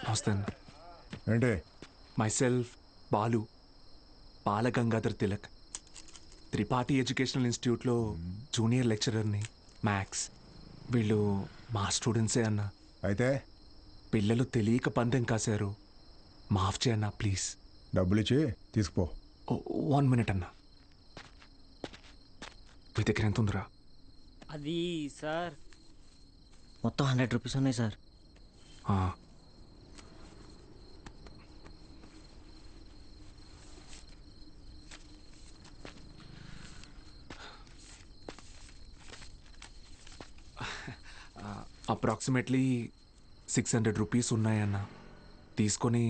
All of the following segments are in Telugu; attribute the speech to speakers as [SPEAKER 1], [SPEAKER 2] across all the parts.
[SPEAKER 1] నమస్తే అన్న.
[SPEAKER 2] ఏంటి?
[SPEAKER 1] మైసెల్ఫ్ బాలు, బాలగంగాధర్ తిలక్, త్రిపాఠి ఎడ్యుకేషనల్ ఇన్స్టిట్యూట్లో జూనియర్ లెక్చరర్ని. మ్యాథ్స్. వీళ్ళు మా స్టూడెంట్సే అన్న.
[SPEAKER 2] అయితే
[SPEAKER 1] పిల్లలు తెలియక పందెం కాశారు, మాఫ్ చేయన్నా ప్లీజ్.
[SPEAKER 2] డబ్బులు ఇచ్చి తీసుకుపో.
[SPEAKER 1] 1 minute అన్న. మీ దగ్గర ఎంత ఉందిరా?
[SPEAKER 3] అది సార్ మొత్తం 100 రూపీస్ ఉన్నాయి సార్.
[SPEAKER 1] అప్రాక్సిమేట్లీ 600 రూపీస్ ఉన్నాయన్న. తీసుకొని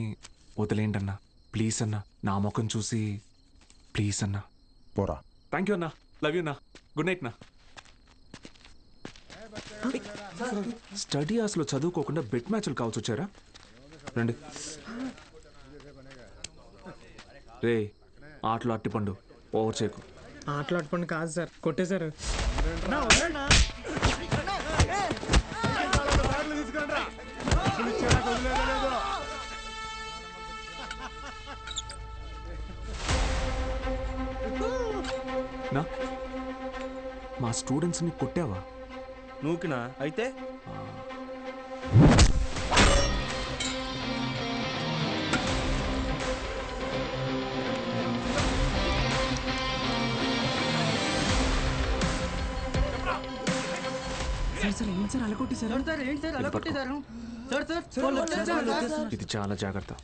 [SPEAKER 1] వదిలేండి అన్న ప్లీజ్ అన్న. నా ముఖం చూసి ప్లీజ్ అన్న.
[SPEAKER 2] పోరా.
[SPEAKER 1] థ్యాంక్ యూ అన్న. లవ్ యూ అన్న. గుడ్ నైట్ నా. స్టడీ అవర్స్లో చదువుకోకుండా బెట్ మ్యాచ్లు కావచ్చు వచ్చారా? రండి. రే ఆటలు అట్టిపండు, ఓవర్ చేయకు.
[SPEAKER 4] ఆటలు అట్టిపండు కాదు సార్, కొట్టేశారు.
[SPEAKER 1] నా మా స్టూడెంట్స్ని కొట్టావా?
[SPEAKER 5] నూకినా అయితే
[SPEAKER 1] ఇది చాలా జాగ్రత్త.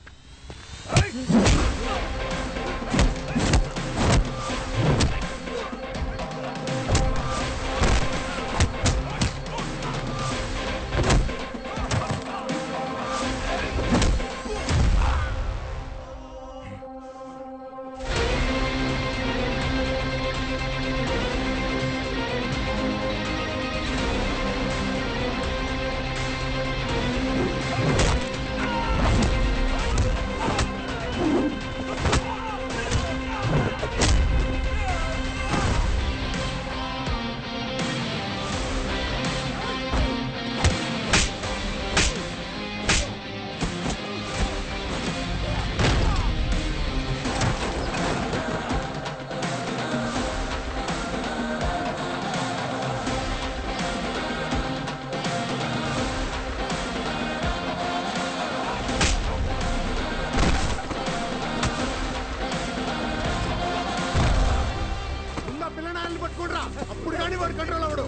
[SPEAKER 2] అప్పుడు కానీ వాడు కంట్రోల్ అవ్వడు.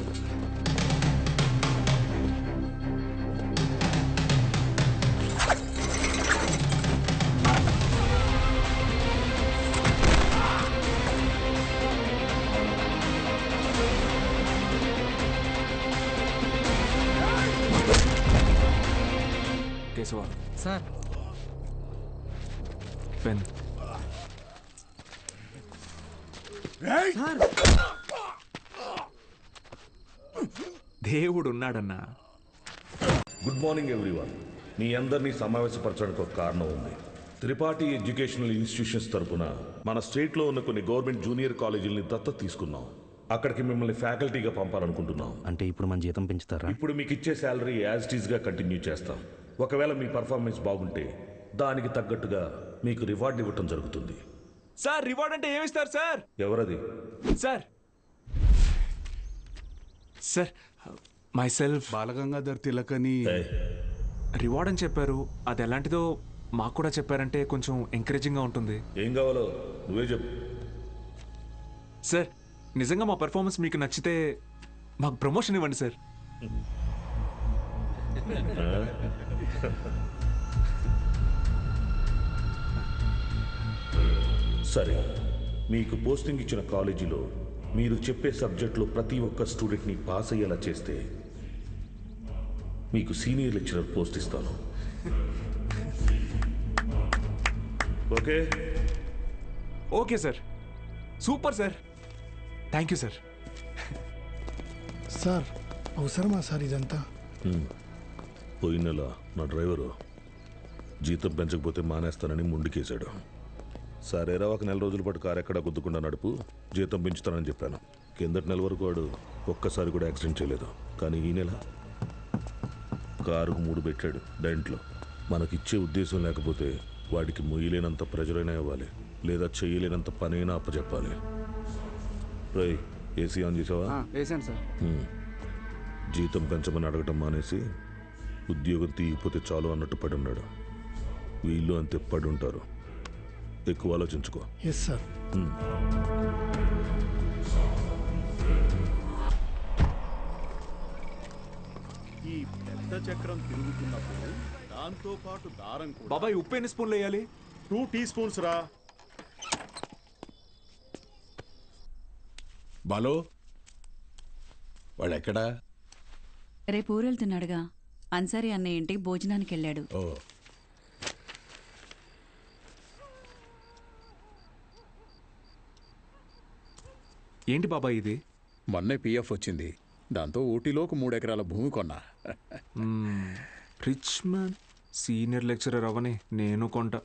[SPEAKER 1] Keshava
[SPEAKER 4] sir,
[SPEAKER 1] pen. దేవుడు ఉన్నాడన్నా.
[SPEAKER 6] Good morning everyone. మీ అందరినీ సమావేశపరచడానికి ఒక కారణం ఉంది. త్రిపాఠి ఎడ్యుకేషనల్ ఇన్స్టిట్యూషన్స్ తరపున మన స్టేట్లో ఉన్న కొన్ని గవర్నమెంట్ జూనియర్ కాలేజీలని దత్తత తీసుకున్నాం. అక్కడికి మిమ్మల్ని ఫ్యాకల్టీగా పంపాలనుకుంటున్నాం.
[SPEAKER 5] అంటే ఇప్పుడు మన జీతం పెంచుతారా?
[SPEAKER 6] ఇప్పుడు మీకు ఇచ్చే శాలరీ యాజ్ ఇట్ ఈస్గా కంటిన్యూ చేస్తాం. ఒకవేళ మీ పర్ఫార్మెన్స్ బాగుంటే దానికి తగ్గట్టుగా మీకు రివార్డ్ ఇవ్వటం జరుగుతుంది.
[SPEAKER 1] సార్ రివార్డ్ అంటే ఏమిస్తారు సార్?
[SPEAKER 6] ఎవరది?
[SPEAKER 1] Sir sir myself
[SPEAKER 7] Balagangadhar Tilak అని
[SPEAKER 1] రివార్డ్ అని చెప్పారు. అది ఎలాంటిదో మాకు కూడా చెప్పారంటే కొంచెం ఎంకరేజింగ్గా ఉంటుంది.
[SPEAKER 6] ఏం కావాలో నువ్వే చెప్పు.
[SPEAKER 1] సార్ నిజంగా మా పెర్ఫార్మెన్స్ మీకు నచ్చితే మాకు ప్రమోషన్ ఇవ్వండి సార్.
[SPEAKER 6] సరే, మీకు పోస్టింగ్ ఇచ్చిన కాలేజీలో మీరు చెప్పే సబ్జెక్టులో ప్రతి ఒక్క స్టూడెంట్ని పాస్ అయ్యేలా చేస్తే మీకు సీనియర్ లెక్చరర్ పోస్ట్ ఇస్తాను. Okay?
[SPEAKER 1] Okay sir, super sir, thank you sir.
[SPEAKER 8] Sir అవసరమా సార్ ఇదంతా?
[SPEAKER 6] పోయిన నెల నా డ్రైవరు జీతం పెంచకపోతే మానేస్తానని ముందుకేశాడు. సరేరా, ఒక నెల రోజుల పాటు కారు ఎక్కడా గుద్దుకుండా నడుపు, జీతం పెంచుతానని చెప్పాను. కిందటి నెల వరకు వాడు ఒక్కసారి కూడా యాక్సిడెంట్ చేయలేదు. కానీ ఈ నెల కారుకు 3 పెట్టాడు డెంట్లో. మనకిచ్చే ఉద్దేశం లేకపోతే వాడికి మొయ్యలేనంత ప్రజలైనా ఇవ్వాలి, లేదా చేయలేనంత పనైనా అప్పచెప్పాలి. రై, ఏసీ ఆన్ చేసావా?
[SPEAKER 7] వేసాను సార్.
[SPEAKER 6] జీతం పెంచమని అడగటం మానేసి ఉద్యోగం తీయకపోతే చాలు అన్నట్టు పడి ఉన్నాడు. వీళ్ళు అంతే పడి ఉంటారు. ఎక్కువ ఆలోచించుకో.
[SPEAKER 8] Yes sir.
[SPEAKER 9] ఈ పెద్ద చక్రం తిరుగుతున్నప్పుడు దాంతో పాటు దారం కూడా
[SPEAKER 1] బాబాయ్ ఉప్పు ఎన్ని స్పూన్లు వేయాలి?
[SPEAKER 9] 2 టీ స్పూన్స్ రా.
[SPEAKER 10] బాలు వాడెక్కడా?
[SPEAKER 11] రేపు ఊరెళ్తున్నాడుగా. అన్సారీ అన్నయ్య ఇంటికి భోజనానికి వెళ్ళాడు.
[SPEAKER 10] ఓ,
[SPEAKER 1] ఏంటి బాబాయ్ ఇది?
[SPEAKER 10] మొన్నే పిఎఫ్ వచ్చింది. దాంతో ఊటీలోకి 3 ఎకరాల భూమి కొన్నా.
[SPEAKER 1] రిచ్ మ్యాన్ సీనియర్ లెక్చరర్ అవని నేను కొంటా.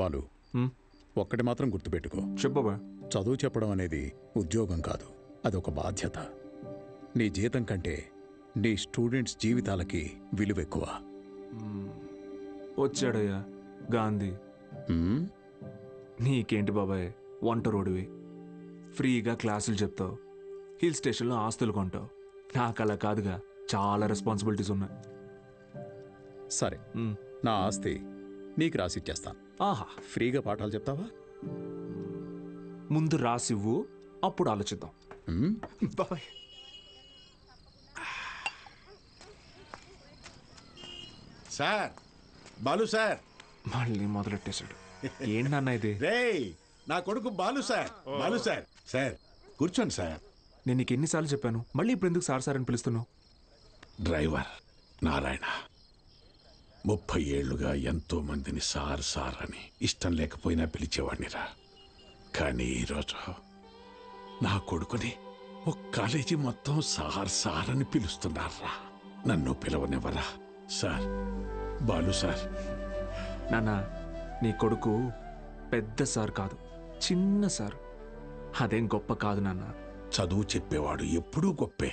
[SPEAKER 10] బాలు, ఒక్కటి మాత్రం గుర్తుపెట్టుకో.
[SPEAKER 1] చెప్పు బాబాయ్.
[SPEAKER 10] చదువు చెప్పడం అనేది ఉద్యోగం కాదు, అదొక బాధ్యత. నీ జీతం కంటే నీ స్టూడెంట్స్ జీవితాలకి విలువ ఎక్కువ.
[SPEAKER 1] వచ్చాడయ్యా గాంధీ. నీకేంటి బాబాయ్, వంట రోడ్డువి, ఫ్రీగా క్లాసులు చెప్తావు, హిల్ స్టేషన్లో ఆస్తులు కొంటావు. నాకు అలా కాదుగా, చాలా రెస్పాన్సిబిలిటీస్ ఉన్నాయి.
[SPEAKER 10] సరే, నా ఆస్తి నీకు రాసిచ్చేస్తాను.
[SPEAKER 1] ఆహా,
[SPEAKER 10] ఫ్రీగా పాఠాలు చెప్తావా?
[SPEAKER 1] ముందు రాసివ్వు, అప్పుడు ఆలోచిద్దాం. బాబాయ్
[SPEAKER 10] సార్, బాలు సార్.
[SPEAKER 1] మళ్ళీ మొదలెట్టేశాడు. ఏంటి నాన్న ఇది?
[SPEAKER 10] రేయ్, నా కొడుకు Balu sir. Balu sir. Sir కూర్చోండి సార్.
[SPEAKER 1] నేను నీకు ఎన్నిసార్లు చెప్పాను, మళ్ళీ ఇప్పుడు ఎందుకు సార్ సార్ అని పిలుస్తున్నావు?
[SPEAKER 10] డ్రైవర్ నారాయణ 30 ఏళ్లుగా ఎంతో మందిని సార్ సార్ అని ఇష్టం లేకపోయినా పిలిచేవాడినిరా. కానీ ఈరోజు నా కొడుకుని ఒక కాలేజీ మొత్తం సార్ సార్ అని పిలుస్తున్నారా. నన్ను పిలవనివ్వరా సార్? బాలు సార్.
[SPEAKER 1] నాన్న, నీ కొడుకు పెద్ద సార్ కాదు, చిన్న సార్. అదేం గొప్ప కాదు నాన్న.
[SPEAKER 10] చదువు చెప్పేవాడు ఎప్పుడూ గొప్పే.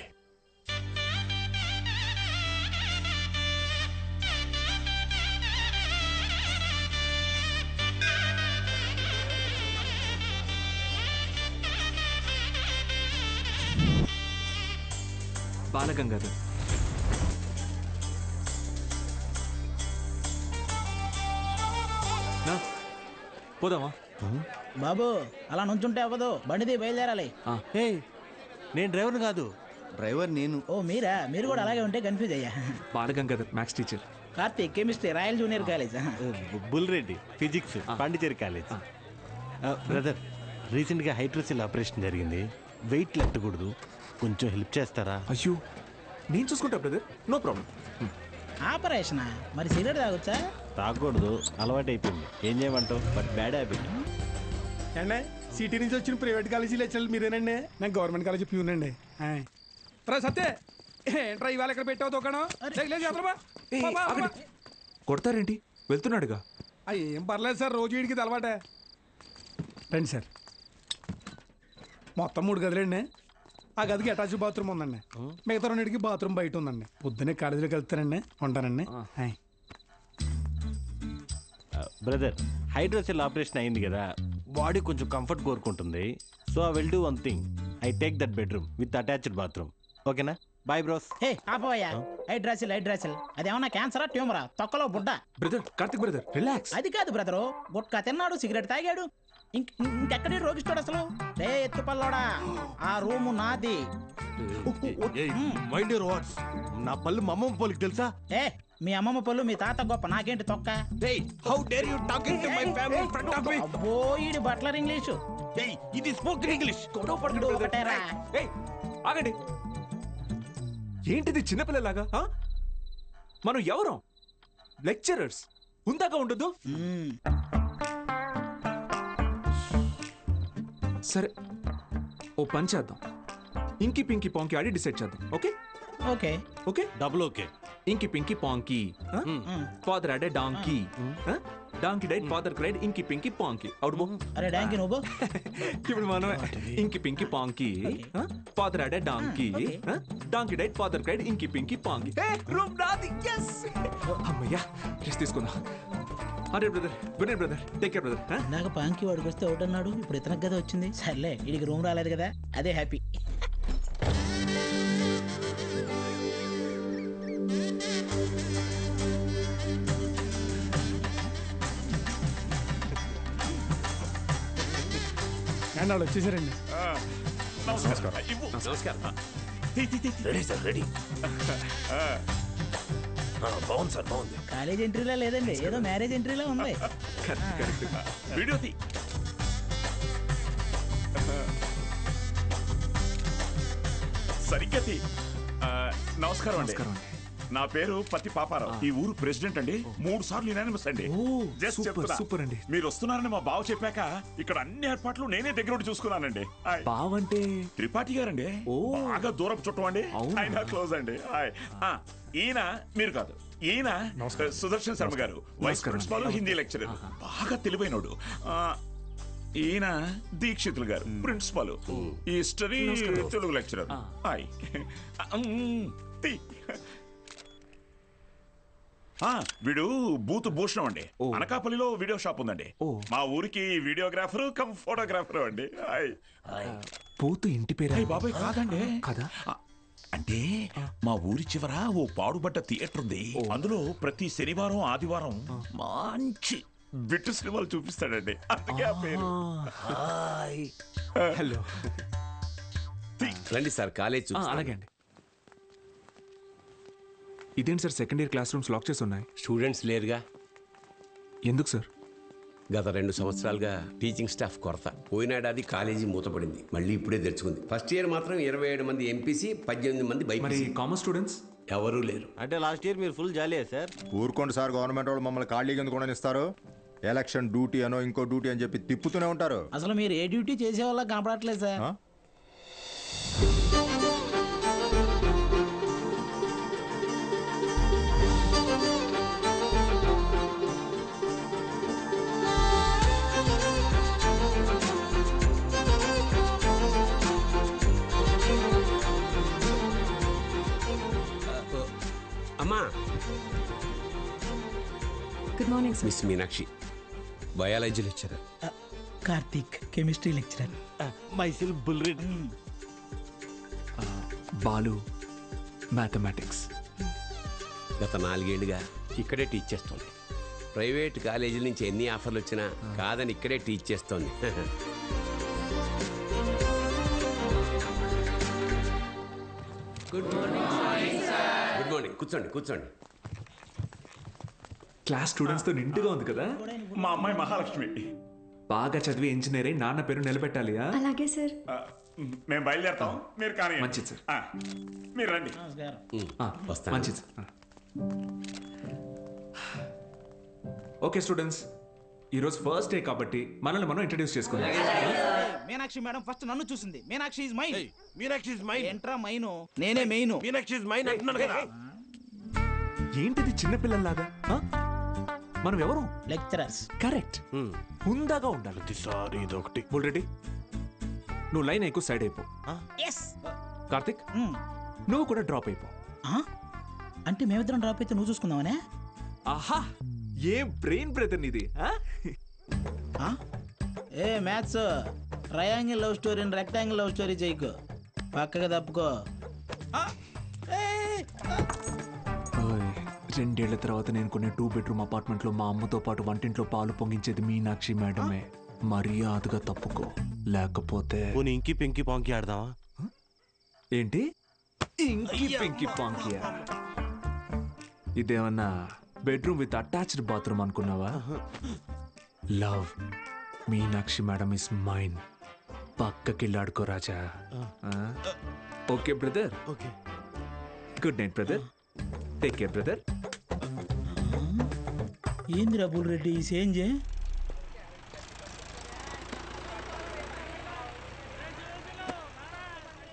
[SPEAKER 1] బాలగంగాధర్. పోదామా?
[SPEAKER 3] బాబు అలా నుంచుంటే అవ్వదు, బండిది బయలుదేరాలి.
[SPEAKER 5] నేను డ్రైవర్ కాదు.
[SPEAKER 7] డ్రైవర్ నేను.
[SPEAKER 3] ఓ మీరా? మీరు కూడా అలాగే ఉంటే కన్ఫ్యూజ్ అయ్యా.
[SPEAKER 1] Balagangadhar maths teacher.
[SPEAKER 3] Karthik chemistry, Royal Junior College.
[SPEAKER 5] Bulreddy physics, Pondicherry college. Brother, రీసెంట్గా హైడ్రోసిల్ ఆపరేషన్ జరిగింది. వెయిట్ లెట్టకూడదు, కొంచెం హెల్ప్ చేస్తారా?
[SPEAKER 1] అయ్యో, నేను చూసుకుంటా బ్రదర్, నో ప్రాబ్లం.
[SPEAKER 3] ఆపరేషనా? మరి సిగరెట్ తాగొచ్చా?
[SPEAKER 5] తాగకూడదు, అలవాటు అయిపోయింది. ఏం చేయమంటావు? But bad habit.
[SPEAKER 8] అండి, సిటీ నుంచి వచ్చిన ప్రైవేట్ కాలేజీ లెక్చరర్లు మీరేనండి? నేను గవర్నమెంట్ కాలేజీ ప్యూనండి. రా సత్తే, ఏంట్రా ఇవాళ ఇక్కడ పెట్టావు దుకాణం?
[SPEAKER 1] కొడతారేంటి? వెళ్తున్నాడుగా.
[SPEAKER 8] ఏం పర్లేదు సార్, రోజు వీడికి ఇది అలవాటే. రండి సార్. మొత్తం 3 గదులండి. ఆ గదికి అటాచ్ బాత్రూమ్ ఉందండి. మిగతా 2కి బాత్రూమ్ బయట ఉందండి. పొద్దున్నే కాలేజీలోకి వెళ్తానండి, ఉంటానండి.
[SPEAKER 5] బ్రదర్, హైడ్రోసిల్ ఆపరేషన్ అయింది కదా, బాడీ కొంచెం కంఫర్ట్ కోరుకుంటుంది. So I will do one thing, I take that bedroom with attached bathroom. ఓకేనా? Bye bros.
[SPEAKER 3] హే ఆపోయా, హైడ్రాసిల్ హైడ్రాసిల్ అదేమన్నా క్యాన్సరా, ట్యూమరా, తొక్కలో బుడ్డ?
[SPEAKER 1] Brother, Karthik brother, relax.
[SPEAKER 3] అది కాదు బ్రదరు, గుట్కా తిన్నాడు, సిగరెట్ తాగాడు, ఇంకెక్కడి రోగిస్తాడు అసలు. రే ఎత్తుపల్లోడా, ఆ రూము నాది.
[SPEAKER 5] Mind your words. నా పళ్ళు మా అమ్మమ్మ పోలికి తెలుసా?
[SPEAKER 3] ఏ మీ అమ్మమ్మ పళ్ళు మీ తాత గొప్ప, నాకేంటి తొక్క?
[SPEAKER 5] How dare you talking to my family in front of me?
[SPEAKER 3] అబ్బో ఈడి బట్లర్ ఇంగ్లీషు.
[SPEAKER 5] ఇది స్పోకెన్ ఇంగ్లీష్.
[SPEAKER 3] ఇప్పుడు ఒకటేరా.
[SPEAKER 1] ఆగండి, ఏంటిది చిన్నపిల్లలాగా? మనం ఎవరం? లెక్చరర్స్. ఉందాక ఉండదు. సరే, ఓ పని చేద్దాం. ఇంకి పింకి పాంకి ఆడి డిసైడ్ చేద్దాం. Okay
[SPEAKER 3] okay
[SPEAKER 1] okay,
[SPEAKER 5] double okay.
[SPEAKER 1] Inky pinky ponky. Father had a donkey. Donkey died father cried inky pinky పాంకి అవును బో
[SPEAKER 3] అరే డాంకి నువ్వు
[SPEAKER 1] ఇప్పుడు మనం ఇంకి pinky ponky father had a donkey donkey died father cried inky pinky ponky room నాది yes అమ్మయ్యా రెస్ట్ తీసుకుందాం అరే brother good night brother take care brother
[SPEAKER 3] నాకు పాంకి వాడికి వస్తే ఒకటి అన్నాడు ఇప్పుడు ఇతనికి కదా వచ్చింది సర్లే వీడికి రూమ్ రాలేదు కదా అదే హ్యాపీ
[SPEAKER 8] అండ్ వాళ్ళు వచ్చేసారండి.
[SPEAKER 7] Ready sir ready. బాగుంది సార్ బాగుంది.
[SPEAKER 3] కాలేజ్ ఎంట్రీలా లేదండి ఏదో మ్యారేజ్ ఎంట్రీలా ఉంది.
[SPEAKER 7] వీడియో తీ. సరిగ్గా తీ. నమస్కారం అండి. నా పేరు పత్తి పాపారావు. ఈ ఊరు ప్రెసిడెంట్ అండి. 3 సార్లు యునానిమస్ అండి. జస్ట్ చెప్తున్నా.
[SPEAKER 1] సూపర్ అండి.
[SPEAKER 7] మీరు వస్తున్నారని మా బావ చెప్పాక ఇక్కడ అన్ని ఏర్పాట్లు నేనే దగ్గర ఉండి చూసుకున్నానండి.
[SPEAKER 1] బావ అంటే
[SPEAKER 7] త్రిపాఠి గారండి. బాగా దూరపు చుట్టం అండి. ఆయన క్లోజ్ అండి. ఈయన మీరు కాదు, ఈయన సుదర్శన్ శర్మ గారు, వైస్ ప్రిన్సిపాల్, హిందీ లెక్చరర్, బాగా తెలివైనడు. ఈయన దీక్షితులు గారు, ప్రిన్సిపాల్, హిస్టరీ తెలుగు లెక్చరర్. వీడు బూత్ భూషణం అండి. అనకాపల్లిలో వీడియో షాప్ ఉందండి. మా ఊరికి వీడియోగ్రాఫర్ కమ్ ఫోటోగ్రాఫర్ అండి.
[SPEAKER 1] బూత్ ఇంటి పేరు
[SPEAKER 7] బాబాయ్ కాదండి
[SPEAKER 1] కదా.
[SPEAKER 7] అంటే మా ఊరి చివర ఓ పాడుబడ్డ థియేటర్ ఉంది. అందులో ప్రతి శనివారం ఆదివారం మంచి బిట్టు సినిమాలు చూపిస్తాడండి. అందుకే ఆ పేరు.
[SPEAKER 1] హలో
[SPEAKER 12] రండి సార్ కాలేజ్.
[SPEAKER 1] అలాగే అండి. ఇదేంటి sir second year classrooms lock చేసి ఉన్నాయి?
[SPEAKER 12] స్టూడెంట్స్ లేరుగా.
[SPEAKER 1] ఎందుకు సార్?
[SPEAKER 12] గత 2 సంవత్సరాలుగా టీచింగ్ స్టాఫ్ కొరత. పోయినాడాది కాలేజీ మూతపడింది, మళ్ళీ ఇప్పుడే తెరుచుకుంది. ఫస్ట్ ఇయర్ మాత్రం 27 మంది ఎంపీసీ, 18 మంది బైపీసీ.
[SPEAKER 1] కామర్స్ స్టూడెంట్స్
[SPEAKER 12] ఎవరూ లేరు.
[SPEAKER 5] అంటే లాస్ట్ ఇయర్ మీరు ఫుల్ జాలీయా సార్?
[SPEAKER 2] ఊరుకోండి సార్, గవర్నమెంట్ వాళ్ళు మమ్మల్ని ఖాళీగా ఎందుకు ఇస్తారు? ఎలక్షన్ డ్యూటీ అనో ఇంకో డ్యూటీ అని చెప్పి తిప్పుతూనే ఉంటారు.
[SPEAKER 3] అసలు మీరు ఏ డ్యూటీ చేసే వాళ్ళ కనపడట్లేదు సార్.
[SPEAKER 12] అమ్మా.
[SPEAKER 11] Good morning sir.
[SPEAKER 12] Miss Meenakshi biology lecturer.
[SPEAKER 3] Karthik chemistry lecturer.
[SPEAKER 5] Myself బుల్రెడ్.
[SPEAKER 1] బాలు మ్యాథమెటిక్స్.
[SPEAKER 12] గత 4 ఏళ్లుగా ఇక్కడే టీచ్ చేస్తోంది. ప్రైవేట్ కాలేజీల నుంచి ఎన్ని ఆఫర్లు వచ్చినా కాదని ఇక్కడే టీచ్ చేస్తోంది. Good morning. Good morning. కూర్చోండి కూర్చోండి.
[SPEAKER 1] క్లాస్ స్టూడెంట్స్ తో నిండుగా ఉంది కదా.
[SPEAKER 7] మా అమ్మాయి మహాలక్ష్మి.
[SPEAKER 1] బాగా చదివి ఇంజనీర్ అయి నాన్న పేరు నిలబెట్టాలి.
[SPEAKER 11] అలాగే సార్.
[SPEAKER 7] మేము బయలుదేరుతాం, మీరు కానీ.
[SPEAKER 1] మంచిది సార్.
[SPEAKER 7] మీరు రండి.
[SPEAKER 12] వస్తాను.
[SPEAKER 1] మంచిది. ఓకే స్టూడెంట్స్, ఈరోజు ఫస్ట్ డే కాబట్టి మనల్ని మనం ఇంట్రడ్యూస్ చేసుకుందాం.
[SPEAKER 3] మీనాక్షి మేడం ఫస్ట్ నన్ను చూసింది. Meenakshi is mine.
[SPEAKER 5] Meenakshi is mine.
[SPEAKER 3] ఎంట్రా మైను, నేనే మెయిన్.
[SPEAKER 5] మీనాక్షి ఇస్ మైన్ అంటున్నాను కదా.
[SPEAKER 1] ఏంటిది చిన్నపిల్లల్లాగా? మనం ఎవరు?
[SPEAKER 3] లెక్చరర్స్.
[SPEAKER 1] కరెక్ట్. హుందాగా ఉండాలి.
[SPEAKER 5] ప్రతిసారి ఇదొకటి.
[SPEAKER 1] ఆల్రెడీ నువ్వు లైన్ ఎక్కువ సైడ్ అయిపో. కార్తిక్ నువ్వు కూడా డ్రాప్ అయిపో.
[SPEAKER 3] అంటే మేమిద్దరం డ్రాప్ అయితే నువ్వు చూసుకుందామనే?
[SPEAKER 1] ఆహా, ఏ బ్రెయిన్ బ్రదర్ నీది.
[SPEAKER 3] ఏ maths triangle love story rectangle love story చేయకు, పక్కగా తప్పుకో.
[SPEAKER 1] 2 ఏళ్ల తర్వాత నేను కొన్ని 2 బెడ్రూమ్ అపార్ట్మెంట్ లో మా అమ్మతో పాటు వంటింట్లో పాలు పొంగించేది మీనాక్షి మేడమే. మర్యాదగా తప్పుకో, లేకపోతే
[SPEAKER 5] ఇంకి పెంకి పాంకి ఆడదామా?
[SPEAKER 1] ఏంటి ఇంకి పెంకి పాంకియా? ఇదేమన్నా బెడ్రూమ్ విత్ అటాచ్డ్ బాత్రూమ్ అనుకున్నావా? Love Meenakshi madam is mine. పక్కకిల్లాడుకో రాజా. Okay brother.
[SPEAKER 5] Okay.
[SPEAKER 1] Good night brother. Take care brother.
[SPEAKER 3] ఏందిరా బుల్ రెడ్డి సేంజే?